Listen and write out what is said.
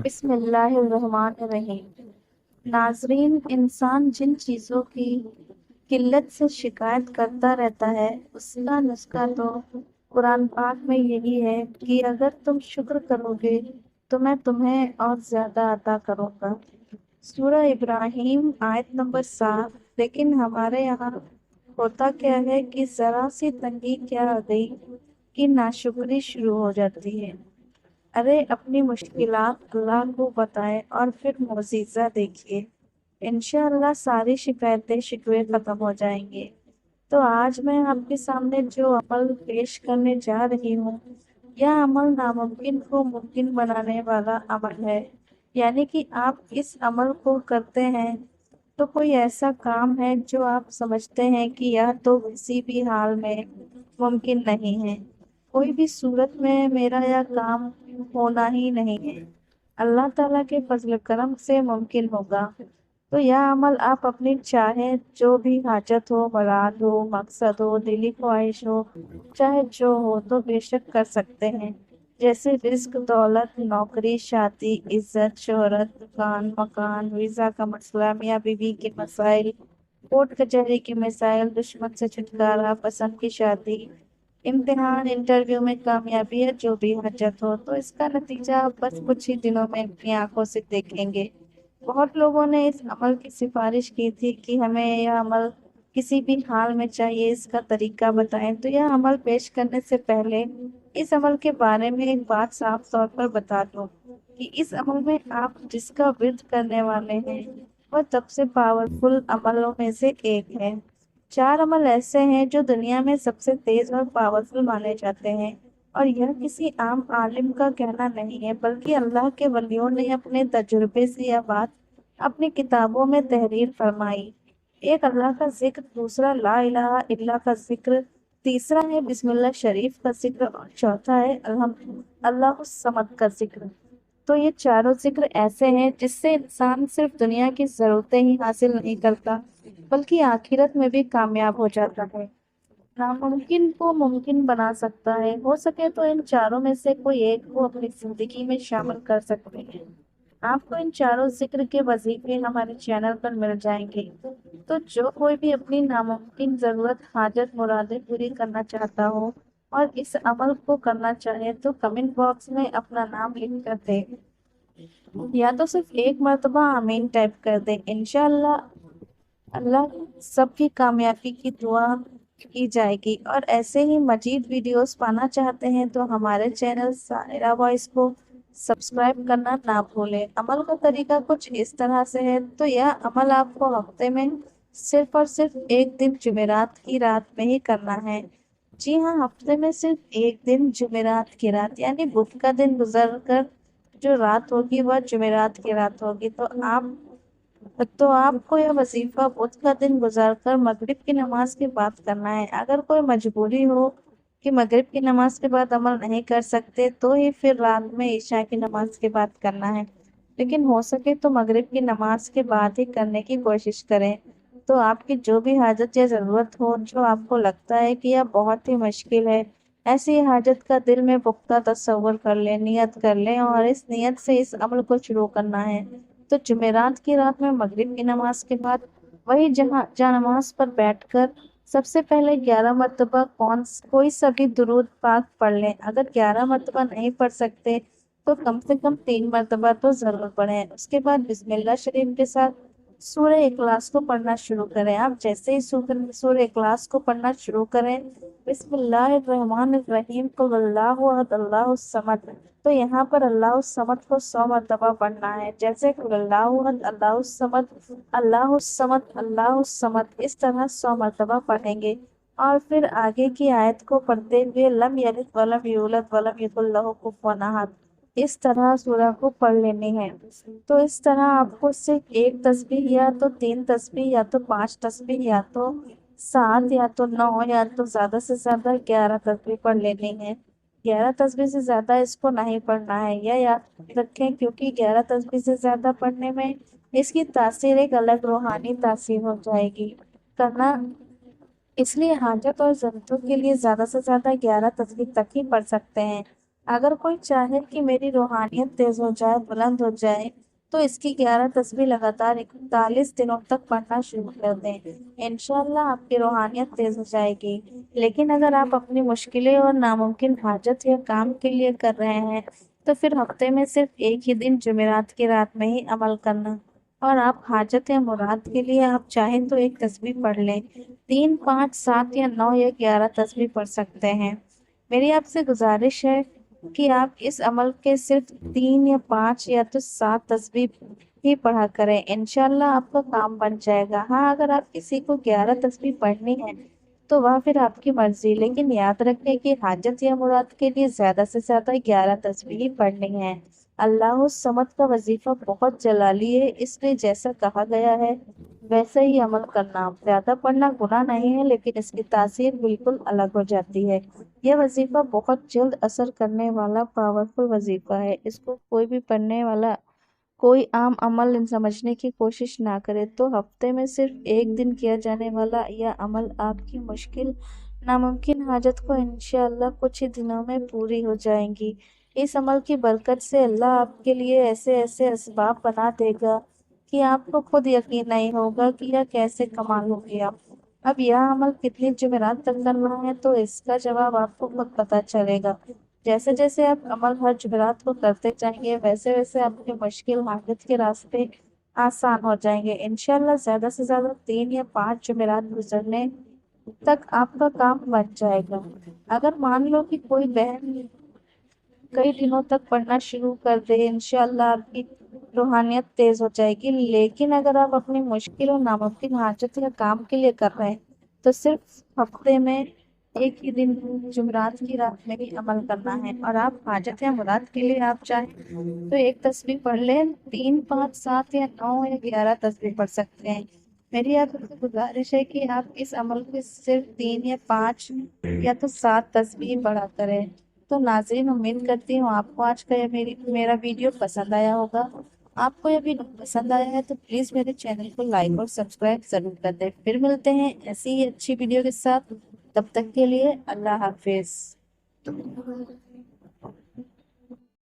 بسم اللہ الرحمن الرحیم۔ ناظرین، انسان جن چیزوں کی قلت سے شکایت کرتا رہتا ہے اس کا نسخہ تو قرآن پاک میں یہی ہے کہ اگر تم شکر کرو گے تو میں تمہیں اور زیادہ عطا کروں گا۔ سورہ ابراہیم آیت نمبر 7۔ لیکن ہمارے یہاں ہوتا کیا ہے کہ ذرا سی تنگی کیا آ گئی کہ ناشکری شروع ہو جاتی ہے۔ ارے اپنی مشکلات اللہ کو بتائیں اور پھر معجزہ دیکھیے، انشاءاللہ ساری شکایتیں شکوے ختم ہو جائیں گے۔ تو آج میں آپ کے سامنے جو عمل پیش کرنے جا رہی ہوں، یہ عمل ناممکن کو ممکن بنانے والا عمل ہے۔ یعنی کہ آپ اس عمل کو کرتے ہیں تو کوئی ایسا کام ہے جو آپ سمجھتے ہیں کہ یا تو کسی بھی حال میں ممکن نہیں ہے، کوئی بھی صورت میں میرا یہ کام ہونا ہی نہیں ہے، اللہ تعالیٰ کے فضل و کرم سے ممکن ہوگا۔ تو یہ عمل آپ اپنی چاہے جو بھی حاجت ہو، مراد ہو، مقصد ہو، دلی خواہش ہو، چاہے جو ہو تو بے شک کر سکتے ہیں۔ جیسے رزق، دولت، نوکری، شادی، عزت، شہرت، دکان، مکان، ویزا کا مسئلہ، میاں بیوی کے مسائل، کورٹ کچہری کے مسائل، دشمن سے چھٹکارا، پسند کی شادی، امتحان، انٹرویو میں کامیابی ہے، جو بھی حاجت ہو تو اس کا نتیجہ آپ بس کچھ ہی دنوں میں اپنی آنکھوں سے دیکھیں گے۔ بہت لوگوں نے اس عمل کی سفارش کی تھی کہ ہمیں یہ عمل کسی بھی حال میں چاہیے، اس کا طریقہ بتائیں۔ تو یہ عمل پیش کرنے سے پہلے اس عمل کے بارے میں ایک بات صاف طور پر بتا دوں کہ اس عمل میں آپ جس کا ورد کرنے والے ہیں وہ سب سے پاورفل عملوں میں سے ایک ہے۔ 4 عمل ایسے ہیں جو دنیا میں سب سے تیز اور پاورفل مانے جاتے ہیں، اور یہ کسی عام عالم کا کہنا نہیں ہے بلکہ اللہ کے ولیوں نے اپنے تجربے سے یہ بات اپنی کتابوں میں تحریر فرمائی۔ ایک اللہ کا ذکر، دوسرا لا الہ الا اللہ کا ذکر، تیسرا ہے بسم اللہ شریف کا ذکر، اور چوتھا ہے اللہ الصمد کا ذکر۔ تو یہ چاروں ذکر ایسے ہیں جس سے انسان صرف دنیا کی ضرورتیں ہی حاصل نہیں کرتا بلکہ آخرت میں بھی کامیاب ہو جاتا ہے، ناممکن کو ممکن بنا سکتا ہے۔ ہو سکے تو ان چاروں میں سے کوئی ایک کو اپنی زندگی میں شامل کر سکتے ہیں۔ آپ کو ان چاروں ذکر کے وظیفے ہمارے چینل پر مل جائیں گے۔ تو جو کوئی بھی اپنی ناممکن ضرورت، حاجت، مرادیں پوری کرنا چاہتا ہو اور اس عمل کو کرنا چاہے تو کمنٹ باکس میں اپنا نام لکھ کر دے، یا تو صرف ایک مرتبہ آمین ٹائپ کر دے۔ انشاءاللہ اللہ سب کی کامیابی کی دعا کی جائے گی۔ اور ایسے ہی مزید ویڈیوز پانا چاہتے ہیں تو ہمارے چینل سائرہ وائس کو سبسکرائب کرنا نہ بھولیں۔ عمل کا طریقہ کچھ اس طرح سے ہے۔ تو یہ عمل آپ کو ہفتے میں صرف اور صرف ایک دن جمعرات کی رات میں ہی کرنا ہے۔ جی ہاں، ہفتے میں صرف ایک دن جمعرات کی رات، یعنی بدھ کا دن گزر کر جو رات ہوگی وہ جمعرات کی رات ہوگی۔ تو آپ کو یہ وظیفہ بدھ کا دن گزار کر مغرب کی نماز کے بعد کرنا ہے۔ اگر کوئی مجبوری ہو کہ مغرب کی نماز کے بعد عمل نہیں کر سکتے تو ہی پھر رات میں عشاء کی نماز کے بعد کرنا ہے، لیکن ہو سکے تو مغرب کی نماز کے بعد ہی کرنے کی کوشش کریں۔ تو آپ کی جو بھی حاجت یا ضرورت ہو، جو آپ کو لگتا ہے کہ یہ بہت ہی مشکل ہے، ایسی حاجت کا دل میں پختہ تصور کر لیں، نیت کر لیں اور اس نیت سے اس عمل کو شروع کرنا ہے۔ تو جمعرات کی رات میں مغرب کی نماز کے بعد وہی جہاں نماز پر بیٹھ کر سب سے پہلے 11 مرتبہ کوئی سا بھی درود پاک پڑھ لیں۔ اگر 11 مرتبہ نہیں پڑھ سکتے تو کم سے کم 3 مرتبہ تو ضرور پڑھیں۔ اس کے بعد بسم اللہ شریف کے ساتھ سورہ اخلاص کو پڑھنا شروع کریں۔ آپ جیسے ہی سورہ اخلاص کو پڑھنا شروع کریں، بسم اللہ الرحمن الرحیم، قل اللہ احد اللہ الصمد، تو یہاں پر اللہ الصمد کو 100 مرتبہ پڑھنا ہے۔ جیسے قل اللہ احد اللہ الصمد، اللہ الصمد، اللہ الصمد، اس طرح 100 مرتبہ پڑھیں گے۔ اور پھر آگے کی آیت کو پڑھتے ہوئے لم یلد ولم یولد ولم یکن لہ کفوا احد، اس طرح سورہ کو پڑھ لینی ہے۔ تو اس طرح آپ کو صرف ایک تسبیح یا تو 3 تسبیح یا تو 5 تسبیح یا تو 7 یا تو 9 یا تو زیادہ سے زیادہ 11 تسبیح پڑھ لینی ہے۔ 11 تسبیح سے زیادہ اس کو نہیں پڑھنا ہے، یہ یاد رکھیں، کیونکہ 11 تسبیح سے زیادہ پڑھنے میں اس کی تاثیر ایک الگ روحانی تاثیر ہو جائے گی کرنا۔ اس لیے حاجت اور ضرورتوں کے لیے زیادہ سے زیادہ 11 تسبیح تک ہی پڑھ سکتے ہیں۔ اگر کوئی چاہے کہ میری روحانیت تیز ہو جائے، بلند ہو جائے، تو اس کی 11 تسبیح لگاتار 41 دنوں تک پڑھنا شروع کر دیں۔ انشاءاللہ آپ کی روحانیت تیز ہو جائے گی۔ لیکن اگر آپ اپنی مشکلیں اور ناممکن حاجت یا کام کے لیے کر رہے ہیں تو پھر ہفتے میں صرف ایک ہی دن جمعرات کی رات میں ہی عمل کرنا، اور آپ حاجت یا مراد کے لیے آپ چاہیں تو ایک تسبیح پڑھ لیں، 3، 5، 7 یا 9 یا 11 تسبیح پڑھ سکتے ہیں۔ میری آپ سے گزارش ہے کہ آپ اس عمل کے صرف 3 یا 5 یا تو 7 تسبیح ہی پڑھا کریں، انشاءاللہ آپ کا کام بن جائے گا۔ ہاں، اگر آپ کسی کو 11 تسبیح پڑھنی ہے تو وہ پھر آپ کی مرضی، لیکن یاد رکھیں کہ حاجت یا مراد کے لیے زیادہ سے زیادہ 11 تسبیح پڑھنی ہے۔ اللہ الصمد کا وظیفہ بہت جلالی ہے، اس لیے جیسا کہا گیا ہے ویسے ہی عمل کرنا۔ زیادہ پڑھنا گناہ نہیں ہے، لیکن اس کی تاثیر بالکل الگ ہو جاتی ہے۔ یہ وظیفہ بہت جلد اثر کرنے والا پاورفل وظیفہ ہے، اس کو کوئی بھی پڑھنے والا کوئی عام عمل سمجھنے کی کوشش نہ کرے تو ہفتے میں صرف ایک دن کیا جانے والا یہ عمل آپ کی مشکل ناممکن حاجت کو انشاءاللہ کچھ ہی دنوں میں پوری ہو جائیں گی۔ اس عمل کی برکت سے اللہ آپ کے لیے ایسے ایسے اسباب بنا دے گا کہ آپ کو خود یقین نہیں ہوگا کہ یہ کیسے کمال ہو گیا۔ اب یہ عمل کتنی جمعرات تک کرنا ہے تو اس کا جواب آپ کو خود پتہ چلے گا۔ جیسے جیسے آپ عمل ہر جمعرات کو کرتے جائیں گے ویسے ویسے آپ کے مشکل حاجت کے راستے آسان ہو جائیں گے۔ انشاءاللہ زیادہ سے زیادہ 3 یا 5 جمعرات گزرنے تک آپ کا کام بن جائے گا۔ اگر مان لو کہ کوئی بہن کئی دنوں تک پڑھنا شروع کر دے، انشاءاللہ آپ کی روحانیت تیز ہو جائے گی۔ لیکن اگر آپ اپنی مشکل اور ناممکن حاجت یا کام کے لیے کر رہے ہیں تو صرف ہفتے میں ایک ہی دن جمعرات کی رات میں ہی عمل کرنا ہے، اور آپ حاجت یا مراد کے لیے آپ چاہیں تو ایک تسبیح پڑھ لیں، 3، 5، 7 یا 9 یا 11 تسبیح پڑھ سکتے ہیں۔ میری آپ سے گزارش ہے کہ آپ اس عمل کو صرف 3 یا 5 یا تو 7 تسبیح پڑھا کریں۔ تو ناظرین، امید کرتی ہوں آپ کو آج کا میرا ویڈیو پسند آیا ہوگا۔ آپ کو یہ ویڈیو پسند آیا ہے تو پلیز میرے چینل کو لائک اور سبسکرائب ضرور کر دیں۔ پھر ملتے ہیں ایسی ہی اچھی ویڈیو کے ساتھ، تب تک کے لیے اللہ حافظ۔